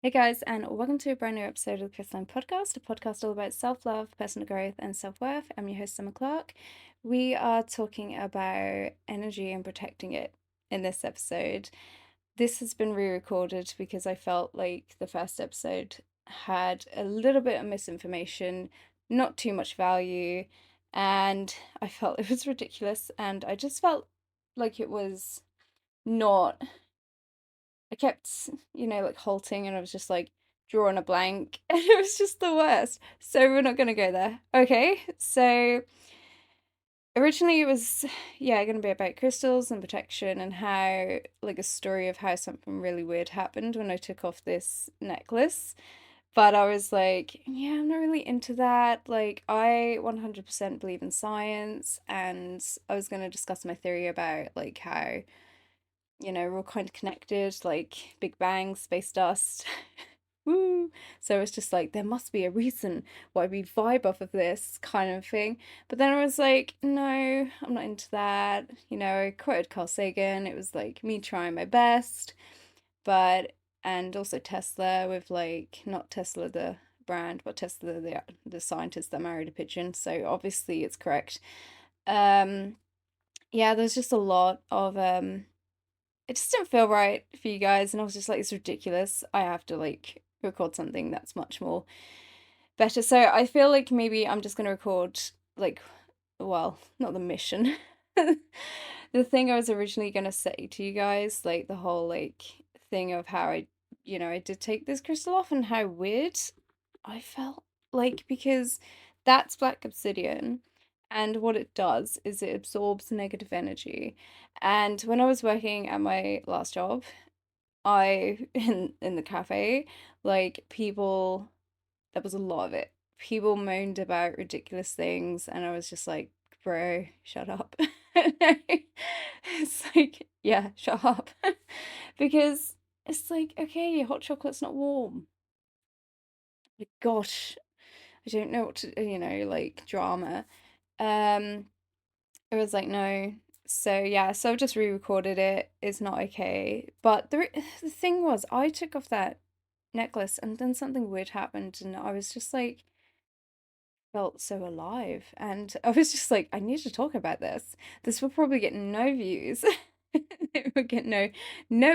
Hey guys, and welcome to a brand new episode of the Crystalline Podcast, a podcast all about self love, personal growth, and self worth. I'm your host, Summer Clark. We are talking about energy and protecting it in this episode. This has been re recorded because I felt like the first episode had a little bit of misinformation, not too much value, and I felt it was ridiculous. And I just felt like it was not I kept, like halting and I was just like drawing a blank and it was just the worst. So we're not going to go there. Okay. So originally it was, yeah, going to be about crystals and protection and how, like, a story of how something really weird happened when I took off this necklace. But I was like, yeah, I'm not really into that. Like, I 100% believe in science, and I was going to discuss my theory about, like, how we're all kind of connected, like Big Bang, space dust. Woo! So it's just like, there must be a reason why we vibe off of this kind of thing. But then I was like, no, I'm not into that. I quoted Carl Sagan. It was like me trying my best, but, and also Tesla with, like, not Tesla the brand, but Tesla the scientist that married a pigeon. So obviously it's correct. Um, yeah, there's just a lot of it just didn't feel right for you guys, and I was just like, it's ridiculous. I have to, like, record something that's much more better. So I feel like maybe I'm just gonna record, like, well, not the mission. The thing I was originally gonna say to you guys, like the whole, like, thing of how I did take this crystal off and how weird I felt, like, because that's black obsidian, and what it does is it absorbs negative energy. And when I was working at my last job, I in the cafe, like, people, there was a lot of it. People moaned about ridiculous things, and I was just like, bro, shut up. It's like, yeah, shut up. Because it's like, okay, hot chocolate's not warm. Like, gosh, I don't know what to, like, drama. Um, it was like, no. So yeah, so I've just re-recorded it. It's not okay. But the thing was, I took off that necklace and then something weird happened, and I was just like, felt so alive. And I was just like, I need to talk about this. This will probably get no views. It would get no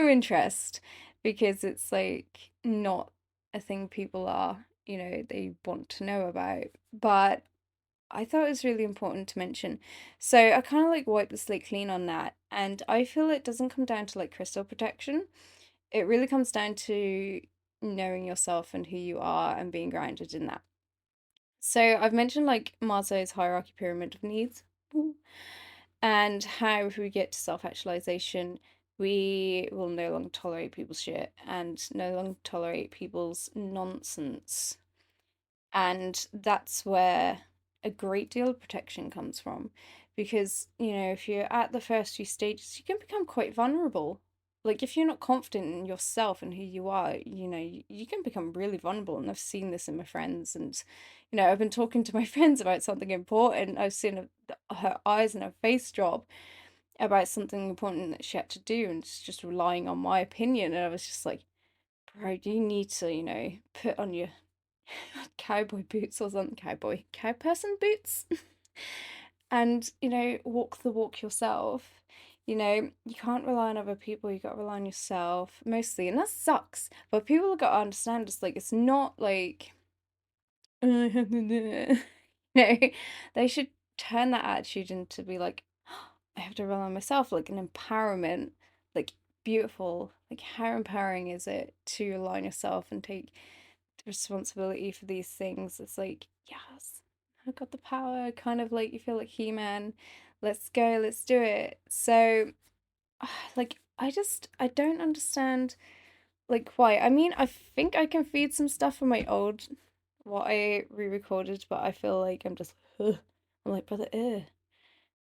interest because it's like not a thing people are, they want to know about. But I thought it was really important to mention. So I kind of like wiped the slate clean on that. And I feel it doesn't come down to, like, crystal protection. It really comes down to knowing yourself and who you are and being grounded in that. So I've mentioned, like, Maslow's hierarchy pyramid of needs. Ooh. And how if we get to self-actualization, we will no longer tolerate people's shit and no longer tolerate people's nonsense. And that's where a great deal of protection comes from. Because, if you're at the first few stages, you can become quite vulnerable. Like, if you're not confident in yourself and who you are, you can become really vulnerable. And I've seen this in my friends. And, I've been talking to my friends about something important. I've seen her eyes and her face drop about something important that she had to do. And it's just relying on my opinion. And I was just like, bro, you need to, put on your cowboy boots or something, cow person boots, and, walk the walk yourself. You can't rely on other people, you gotta rely on yourself mostly, and that sucks. But people have got to understand, it's like, it's not like, no, they should turn that attitude into be like, I have to rely on myself, like an empowerment, like, beautiful. Like, how empowering is it to rely on yourself and take responsibility for these things? It's like, yes, I've got the power, kind of like you feel like He-Man. Let's go, let's do it. So, like, I don't understand, like, why. I mean, I think I can feed some stuff from my old, what I re-recorded, but I feel like I'm just, ugh. I'm like, brother,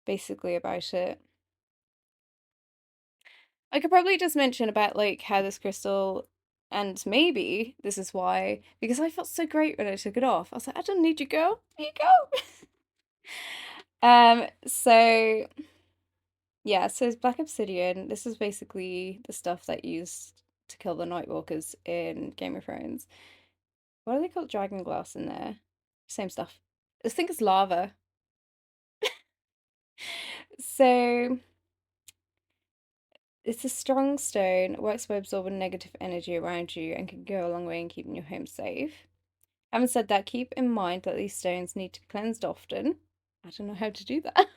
basically about it. I could probably just mention about, like, how this crystal, and maybe this is why, because I felt so great when I took it off. I was like, I don't need you, girl. Here you go. So yeah, so it's black obsidian. This is basically the stuff that used to kill the Night Walkers in Game of Thrones. What do they call dragon glass in there? Same stuff. I think it's lava. So it's a strong stone, works by absorbing negative energy around you and can go a long way in keeping your home safe. Having said that, keep in mind that these stones need to be cleansed often. I don't know how to do that.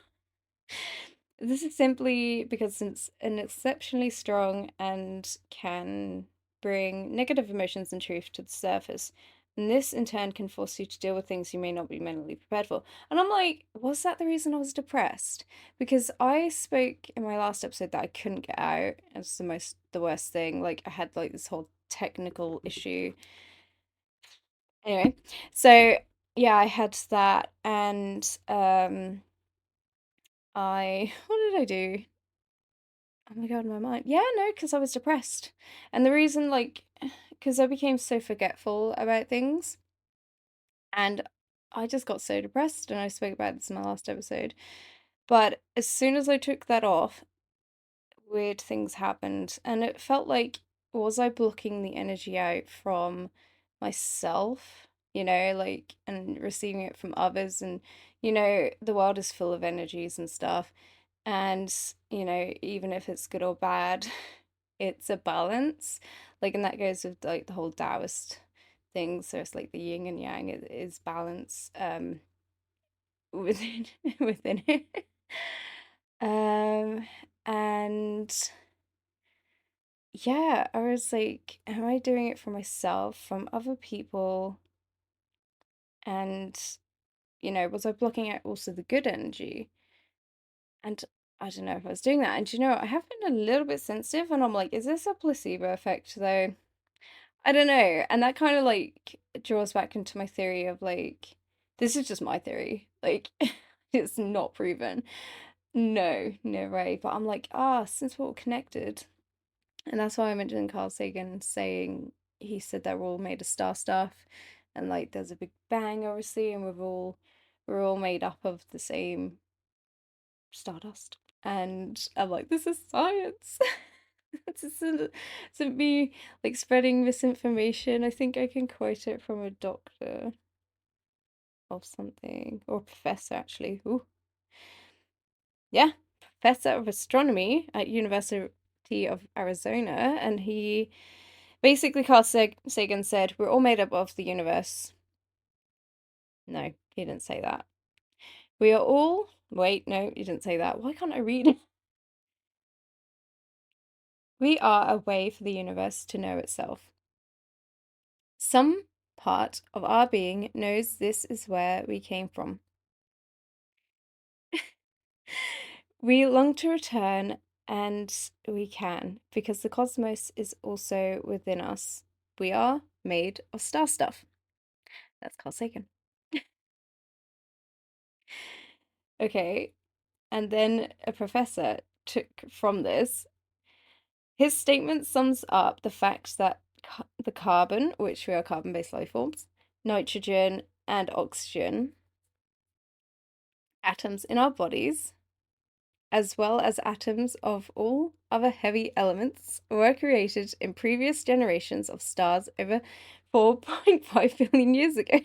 This is simply because it's an exceptionally strong and can bring negative emotions and truth to the surface. And this in turn can force you to deal with things you may not be mentally prepared for. And I'm like, was that the reason I was depressed? Because I spoke in my last episode that I couldn't get out. It's the worst thing. Like I had like this whole technical issue. Anyway, so yeah, I had that and I what did I do? Oh my God, my mind. Yeah, no, because I was depressed. And the reason, like, because I became so forgetful about things and I just got so depressed. And I spoke about this in my last episode. But as soon as I took that off, weird things happened. And it felt like, was I blocking the energy out from myself, like, and receiving it from others? And, the world is full of energies and stuff. And, even if it's good or bad, it's a balance. Like, and that goes with like the whole Taoist thing. So it's like the yin and yang is balance within within it. Um and yeah, I was like, am I doing it for myself, from other people? And, was I blocking out also the good energy? And I don't know if I was doing that. And I have been a little bit sensitive, and I'm like, is this a placebo effect though? I don't know. And that kind of like draws back into my theory of like, this is just my theory. Like, it's not proven. No, no way. But I'm like, since we're all connected. And that's why I mentioned Carl Sagan saying he said that we're all made of star stuff. And like there's a big bang, obviously, and we're all made up of the same stardust. And I'm like, this is science. This isn't me like spreading misinformation. I think I can quote it from a doctor or something, or a professor actually. Ooh, yeah, professor of astronomy at University of Arizona, and he basically Carl Sagan said we're all made up of the universe. No, he didn't say that. We are all. Wait, no, he didn't say that. Why can't I read? We are a way for the universe to know itself. Some part of our being knows this is where we came from. We long to return, and we can, because the cosmos is also within us. We are made of star stuff. That's Carl Sagan. Okay, and then a professor took from this. His statement sums up the fact that the carbon, which we are carbon-based life forms, nitrogen, and oxygen, atoms in our bodies, as well as atoms of all other heavy elements, were created in previous generations of stars over 4.5 billion years ago.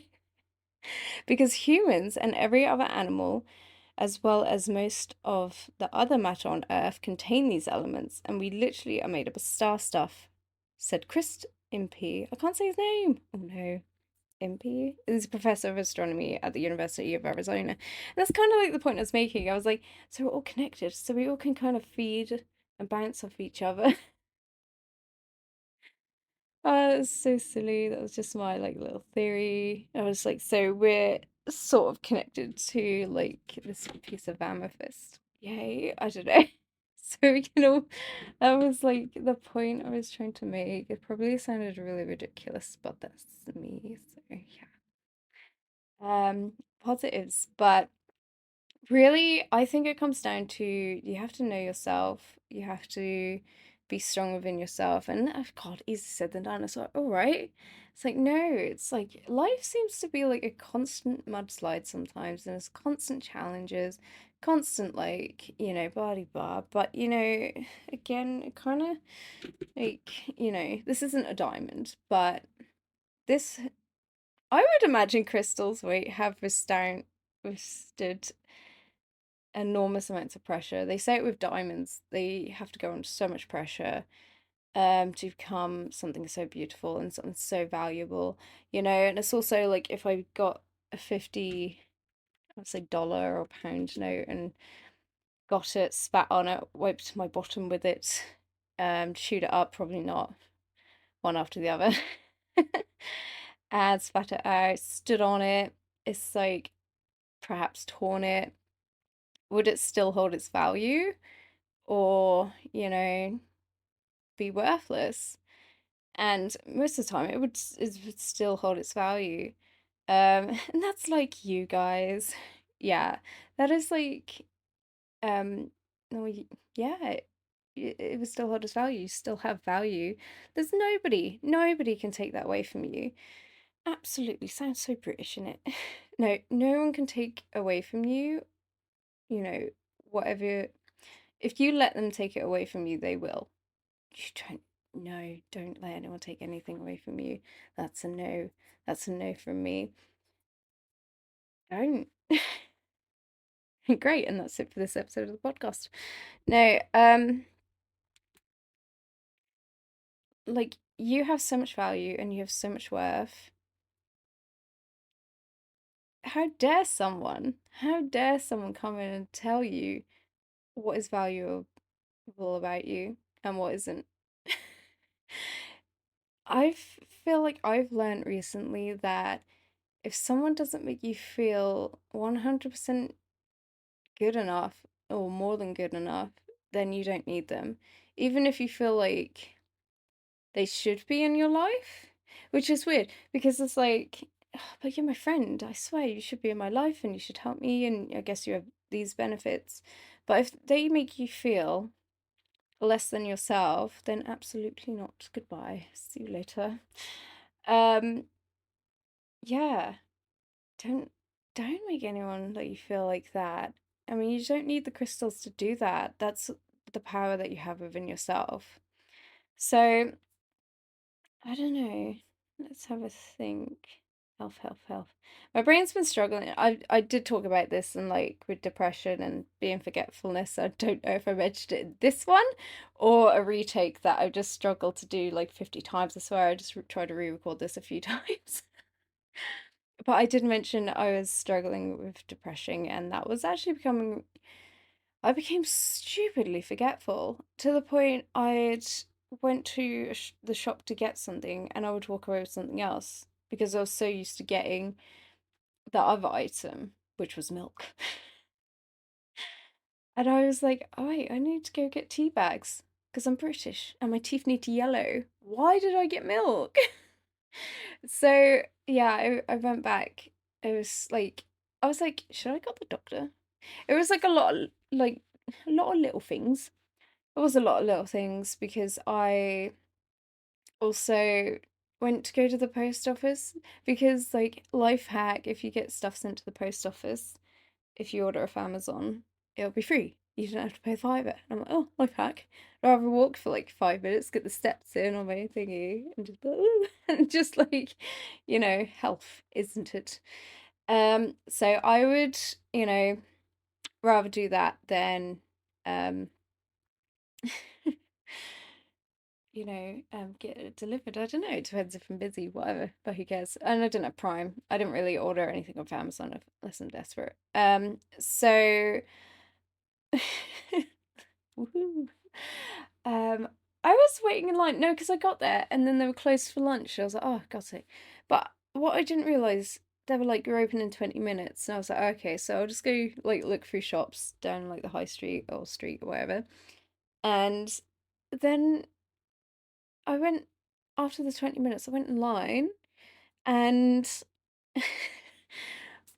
Because humans and every other animal, as well as most of the other matter on Earth, contain these elements, and we literally are made up of star stuff, said Chris Impey. I can't say his name. Oh no. Impey is a professor of astronomy at the University of Arizona. And that's kind of like the point I was making. I was like, so we're all connected, so we all can kind of feed and bounce off each other. Oh, that's so silly. That was just my like little theory. I was like, so we're sort of connected to like this piece of amethyst. Yay, I don't know. So we can all, that was like the point I was trying to make. It probably sounded really ridiculous, but that's me. So yeah. Positives, but really, I think it comes down to you have to know yourself. You have to be strong within yourself. And God, easy said than done. It's like, all right. It's like, no, it's like life seems to be like a constant mudslide sometimes, and there's constant challenges, constant like, blah blah. But again, it kind of like, this isn't a diamond, but this, I would imagine crystals, wait, have withstood enormous amounts of pressure. They say it with diamonds, they have to go under so much pressure to become something so beautiful and something so valuable, and it's also like if I got a 50, I'd say dollar or pound note and got it, spat on it, wiped my bottom with it, chewed it up, probably not one after the other, and spat it out, stood on it, it's like perhaps torn it, would it still hold its value or, be worthless? And most of the time it would still hold its value. And that's like you guys. Yeah, that is like, no, yeah, it would still hold its value. You still have value. There's nobody can take that away from you. Absolutely, sounds so British, innit? No, no one can take away from you, you know, whatever. If you let them take it away from you, they will. You don't, no, don't let anyone take anything away from you. That's a no. That's a no from me. Don't. Great, and that's it for this episode of the podcast. No, like you have so much value and you have so much worth. How dare someone come in and tell you what is valuable about you and what isn't? I feel like I've learned recently that if someone doesn't make you feel 100% good enough or more than good enough, then you don't need them. Even if you feel like they should be in your life, which is weird because it's like, "Oh, but you're my friend. I swear you should be in my life and you should help me, and I guess you have these benefits." But if they make you feel less than yourself, then absolutely not. Goodbye. See you later. Um, yeah, don't don't make anyone let you feel like that. I mean, you don't need the crystals to do that. That's the power that you have within yourself. So, I don't know. Let's have a think. Health, health, health. My brain's been struggling. I did talk about this and like with depression and being forgetfulness. I don't know if I mentioned it in this one or a retake that I just struggled to do like 50 times. I swear I just tried to re-record this a few times. But I did mention I was struggling with depression, and that was actually I became stupidly forgetful to the point I'd went to the shop to get something and I would walk away with something else because I was so used to getting the other item, which was milk. And I was like, oh, wait, I need to go get tea bags because I'm British and my teeth need to yellow. Why did I get milk? So yeah, I went back. It was like I was like, should I go to the doctor? It was like a lot of little things. It was a lot of little things because I also went to go to the post office because like life hack, if you get stuff sent to the post office, if you order off Amazon, it'll be free. You don't have to pay fiver. I'm like, oh, life hack. I'd rather walk for like 5 minutes, get the steps in on my thingy, and just and just like, health, isn't it? So I would, rather do that than um get it delivered. I don't know. It depends if I'm busy, whatever. But who cares? And I didn't have Prime. I didn't really order anything off Amazon unless I'm desperate. So woohoo. Um, I was waiting in line. No, because I got there and then they were closed for lunch. I was like, oh, got it. But what I didn't realize, they were like, you're open in 20 minutes. And I was like, okay, so I'll just go like look through shops down like the high street or street or whatever. And then I went after the 20 minutes, I went in line and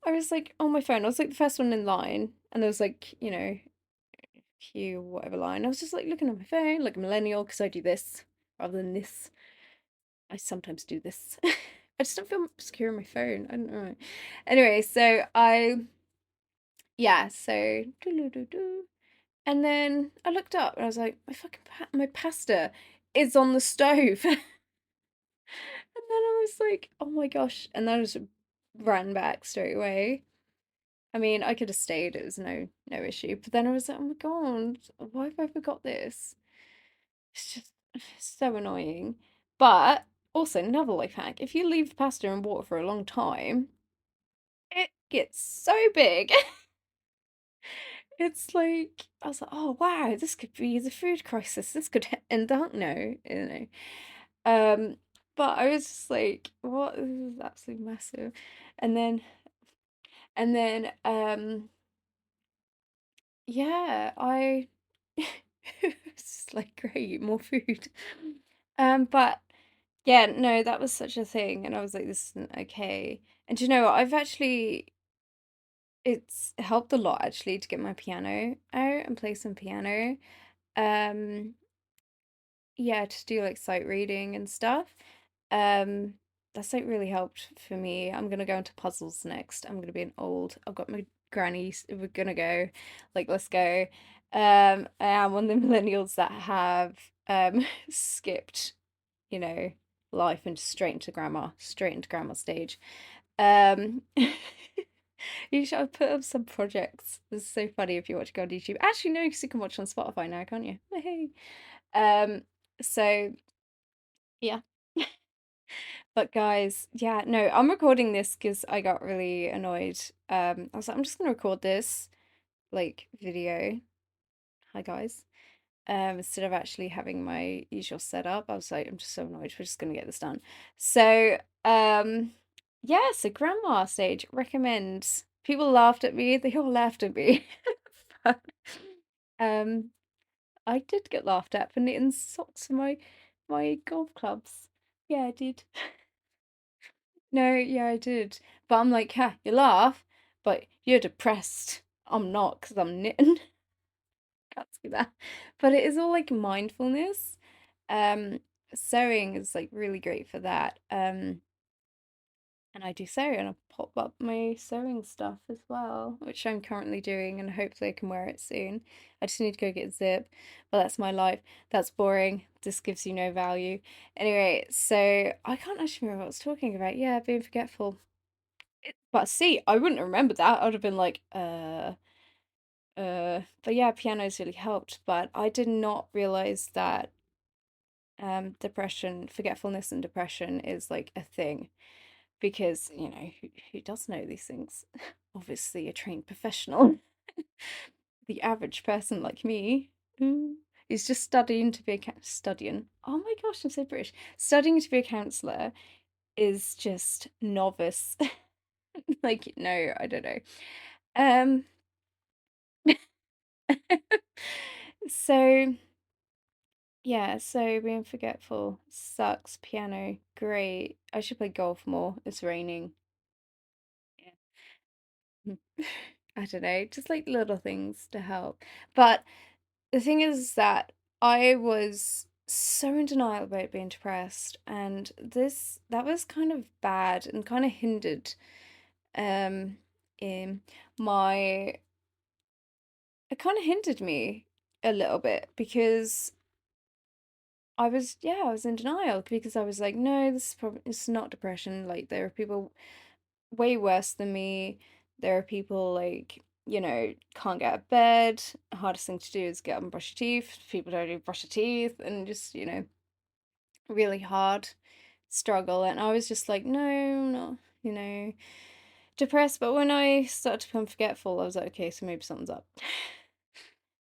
I was like on my phone. I was like the first one in line, and there was like, Q, whatever line. I was just like looking at my phone, like a millennial, because I do this rather than this. I sometimes do this. I just don't feel secure on my phone. I don't know. Anyway, so yeah, so and then I looked up and I was like, my pasta is on the stove. And then I was like, oh my gosh. And then I just ran back straight away. I mean, I could have stayed, it was no issue. But then I was like, oh my god, why have I forgot this? It's just so annoying. But also another life hack, if you leave pasta in water for a long time, it gets so big. It's like I was like, oh wow, this could be the food crisis. This could end up no, you know. Um, but I was just like, what? This is absolutely massive. And then and then yeah, I it's just like great, more food. But yeah, no, that was such a thing, and I was like, this isn't okay. And do you know what? It's helped a lot actually to get my piano out and play some piano. Um, yeah, to do like sight reading and stuff. Um, that's like really helped for me. I'm gonna go into puzzles next. I'm gonna be an old. I've got my grannies. We're gonna go. Like, let's go. I am one of the millennials that have skipped, you know, life and straight into grammar stage. Um, you should have put up some projects. This is so funny if you watch go on YouTube. Actually, no, because you can watch on Spotify now, can't you? Hey. Um, so yeah. But guys, yeah, no, I'm recording this because I got really annoyed. I was like, I'm just gonna record this like video. Hi guys. Instead of actually having my usual setup, I was like, I'm just so annoyed. We're just gonna get this done. So, yeah, so grandma stage recommend. People laughed at me. They all laughed at me. But, um, I did get laughed at for knitting socks for my golf clubs. Yeah, I did. No, yeah, I did. But I'm like, yeah, you laugh, but you're depressed. I'm not because I'm knitting. Can't see that. But it is all like mindfulness. Um, Sewing is like really great for that. And I do sew and I pop up my sewing stuff as well, which I'm currently doing and hopefully I can wear it soon. I just need to go get a zip. But that's my life. That's boring. This gives you no value. Anyway, so I can't actually remember what I was talking about. Yeah, being forgetful. But see, I wouldn't remember that. I would have been like, but yeah, piano's really helped. But I did not realize that depression, forgetfulness and depression is like a thing because, you know, who does know these things? Obviously, a trained professional. The average person like me is just studying to be studying. Oh my gosh, I'm so British. Studying to be a counselor is just novice. Like, no, I don't know. Um, so yeah, so being forgetful sucks. Piano, great. I should play golf more. It's raining. Yeah. I don't know, just like little things to help. But the thing is that I was so in denial about being depressed, and this that was kind of bad and kind of hindered um in my it kind of hindered me a little bit because I was in denial because I was like, no, this is probably it's not depression. Like there are people way worse than me. There are people like, you know, can't get out of bed. The hardest thing to do is get up and brush your teeth. People don't even brush their teeth and just, you know, really hard struggle. And I was just like, no, I'm not, you know, depressed. But when I started to become forgetful, I was like, okay, so maybe something's up.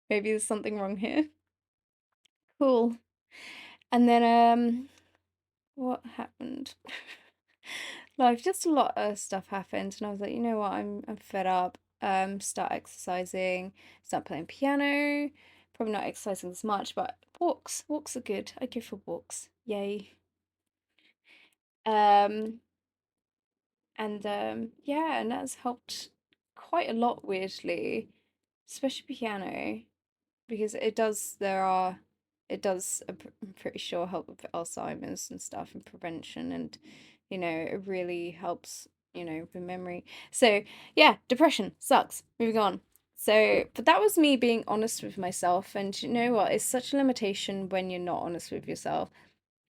Maybe there's something wrong here. Cool. And then what happened? Life, just a lot of stuff happened, and I was like, you know what, I'm fed up. Start exercising, start playing piano. Probably not exercising as much, but walks are good. I go for walks. Yay. Um, and yeah, and that's helped quite a lot, weirdly, especially piano. because it does, there are, it does, I'm pretty sure, help with Alzheimer's and stuff and prevention, and it really helps, with memory. So yeah, depression sucks. Moving on. So, but that was me being honest with myself, and you know what? It's such a limitation when you're not honest with yourself,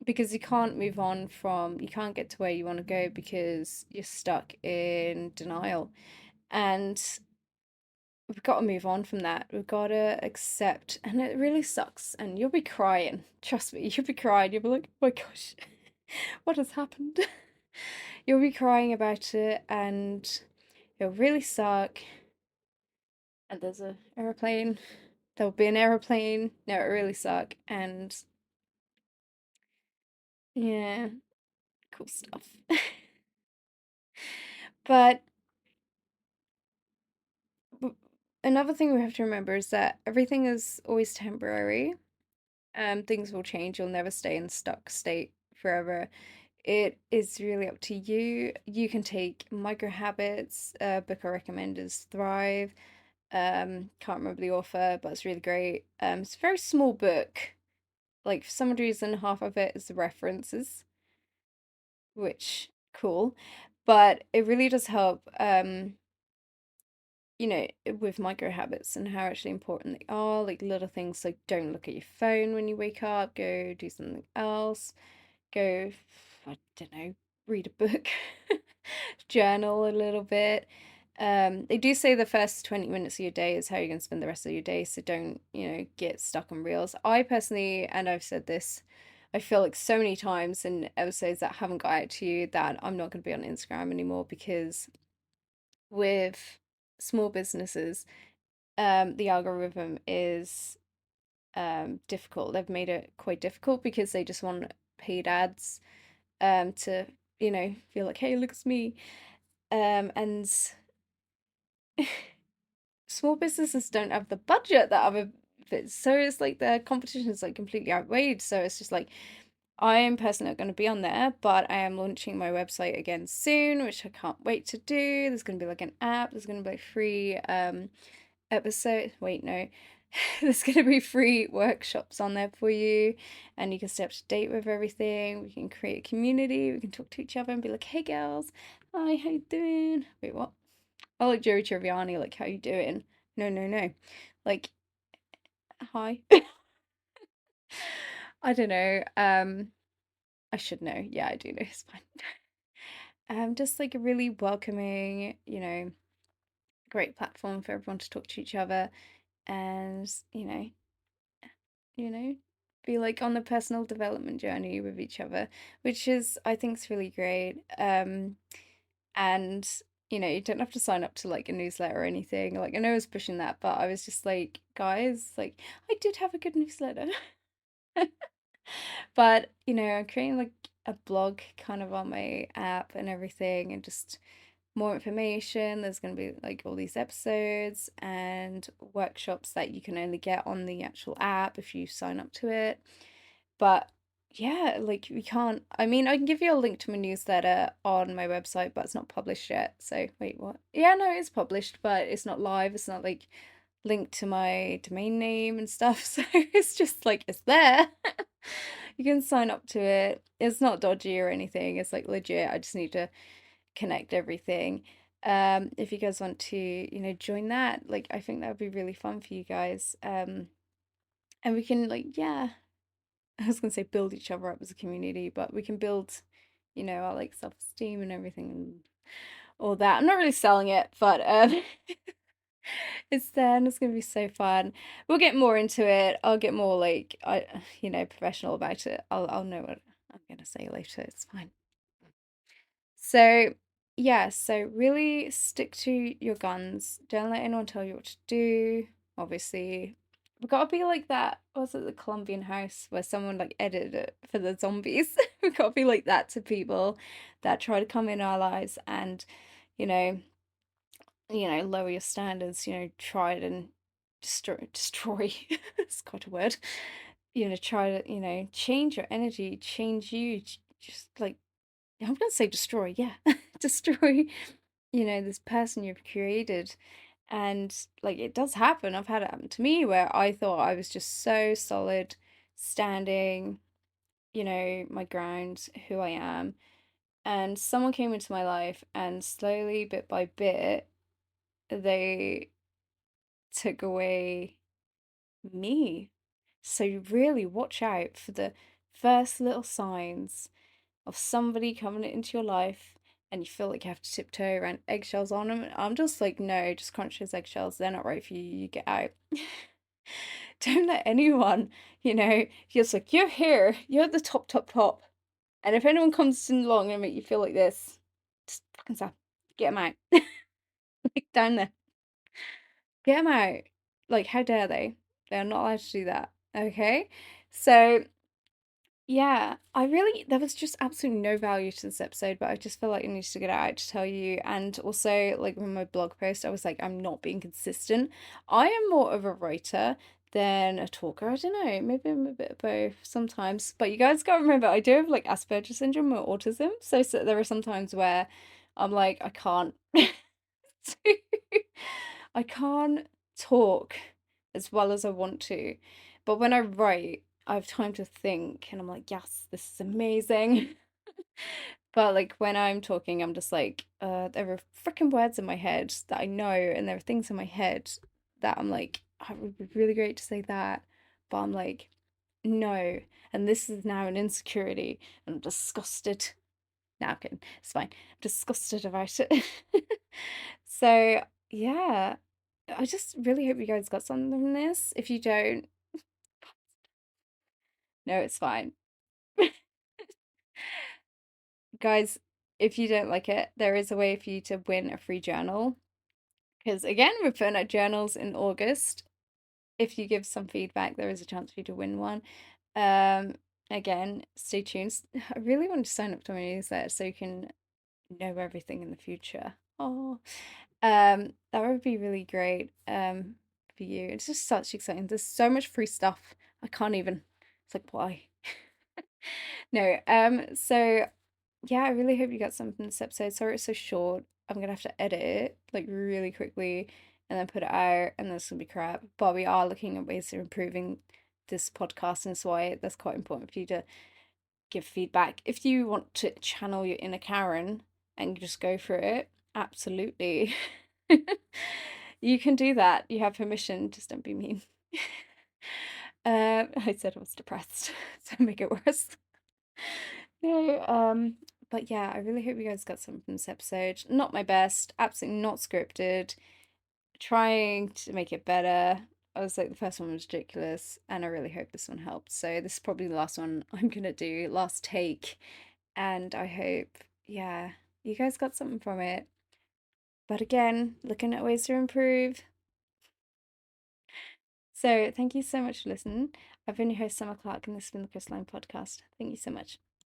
because you can't move on from, you can't get to where you want to go because you're stuck in denial. And we've got to move on from that. We've got to accept, and it really sucks. And you'll be crying. Trust me, you'll be crying. You'll be like, oh my gosh, what has happened? You'll be crying about it, and it'll really suck. And there's a aeroplane. There'll be an aeroplane. No, it really suck. And yeah, cool stuff. But another thing we have to remember is that everything is always temporary. Things will change. You'll never stay in stuck state forever. It is really up to you. You can take micro habits. Book I recommend is Thrive. Can't remember the author, but it's really great. It's a very small book. Like for some reason, half of it is the references, which cool, but it really does help. With micro habits and how actually important they are. Like little things like don't look at your phone when you wake up. Go do something else. Go, I don't know, read a book, journal a little bit. They do say the first 20 minutes of your day is how you're going to spend the rest of your day, so don't, get stuck on reels. I personally, and I've said this, I feel like so many times in episodes that haven't got out to you, that I'm not going to be on Instagram anymore, because with small businesses, the algorithm is difficult. They've made it quite difficult because they just want paid ads to feel like, hey, look at me. And small businesses don't have the budget that other bits, so it's like the competition is like completely outweighed. So it's just like, I am personally not going to be on there, but I am launching my website again soon, which I can't wait to do. There's going to be like an app. There's going to be like free episode. Wait, no. There's going to be free workshops on there for you, and you can stay up to date with everything. We can create a community. We can talk to each other and be like, hey, girls. Hi, how you doing? Wait, what? Oh, like Joey Tribbiani, like, how you doing? No, no, no. Like, hi. I don't know. I should know. Yeah, I do know. It's fine. Just like a really welcoming, great platform for everyone to talk to each other, and you know, be like on a personal development journey with each other, which is, I think, is really great. And you don't have to sign up to like a newsletter or anything. Like I know I was pushing that, but I was just like, guys, like I did have a good newsletter. But I'm creating like a blog kind of on my app and everything, and just more information. There's going to be like all these episodes and workshops that you can only get on the actual app if you sign up to it. But yeah, like we can't. I mean, I can give you a link to my newsletter on my website, but it's not published yet. So wait, what? Yeah, no, it's published, but it's not live. It's not like linked to my domain name and stuff. So it's just like it's there. You can sign up to it. It's not dodgy or anything. It's like legit. I just need to connect everything. If you guys want to, join that, like I think that would be really fun for you guys. And we can like, yeah, I was gonna say build each other up as a community, but we can build, our like self-esteem and everything and all that. I'm not really selling it, but it's there and it's gonna be so fun. We'll get more into it. I'll get more like professional about it. I'll know what I'm gonna say later. It's fine. So yeah, so really stick to your guns. Don't let anyone tell you what to do. Obviously, we've got to be like that. Was it the Colombian house where someone like edited it for the zombies? We've got to be like that to people that try to come in our lives, and you know, lower your standards. Try it and destroy. It's quite a word. Try to change your energy, change you. Just like I'm gonna say destroy. Yeah, destroy. This person you've created, And like it does happen. I've had it happen to me where I thought I was just so solid, standing, my ground, who I am. And someone came into my life, and slowly, bit by bit, they took away me. So really watch out for the first little signs of somebody coming into your life and you feel like you have to tiptoe around eggshells on them. I'm just like, no, just crunch those eggshells. They're not right for you. You get out. Don't let anyone, feels like you're here, you're at the top, top, top. And if anyone comes in along and make you feel like this, just fucking stop. Get them out. Like down there. Get them out. Like, how dare they? They're not allowed to do that. Okay? So yeah, there was just absolutely no value to this episode, but I just feel like I needed to get it out to tell you. And also, like with my blog post, I was like, I'm not being consistent. I am more of a writer than a talker. I don't know, maybe I'm a bit of both sometimes. But you guys gotta remember, I do have like Asperger's syndrome or autism. So there are some times where I'm like, I can't, I can't talk as well as I want to. But when I write, I have time to think and I'm like, yes, this is amazing. But like when I'm talking, I'm just like, there are freaking words in my head that I know, and there are things in my head that I'm like, oh, it would be really great to say that. But I'm like, no. And this is now an insecurity. And I'm disgusted. No, I'm kidding. It's fine. I'm disgusted about it. So yeah. I just really hope you guys got something from this. If you don't, no, it's fine. Guys, if you don't like it, there is a way for you to win a free journal. Because again, we're putting out journals in August. If you give some feedback, there is a chance for you to win one. Um, Again, stay tuned. I really want to sign up to my newsletter so you can know everything in the future. Oh, that would be really great. For you. It's just such exciting. There's so much free stuff. I can't even. It's like why? No. So yeah, I really hope you got something from this episode. Sorry it's so short. I'm gonna have to edit it like really quickly and then put it out, and then it's gonna be crap. But we are looking at ways of improving this podcast, and that's why that's quite important for you to give feedback. If you want to channel your inner Karen and just go for it, absolutely. You can do that. You have permission. Just don't be mean. I said I was depressed, so make it worse. No, but yeah, I really hope you guys got something from this episode. Not my best, absolutely not scripted. Trying to make it better. I was like, the first one was ridiculous, and I really hope this one helped. So this is probably the last one I'm gonna do, last take, and I hope, yeah, you guys got something from it. But again, looking at ways to improve. So thank you so much for listening. I've been your host, Summer Clark, and this has been the Crystalline Podcast. Thank you so much.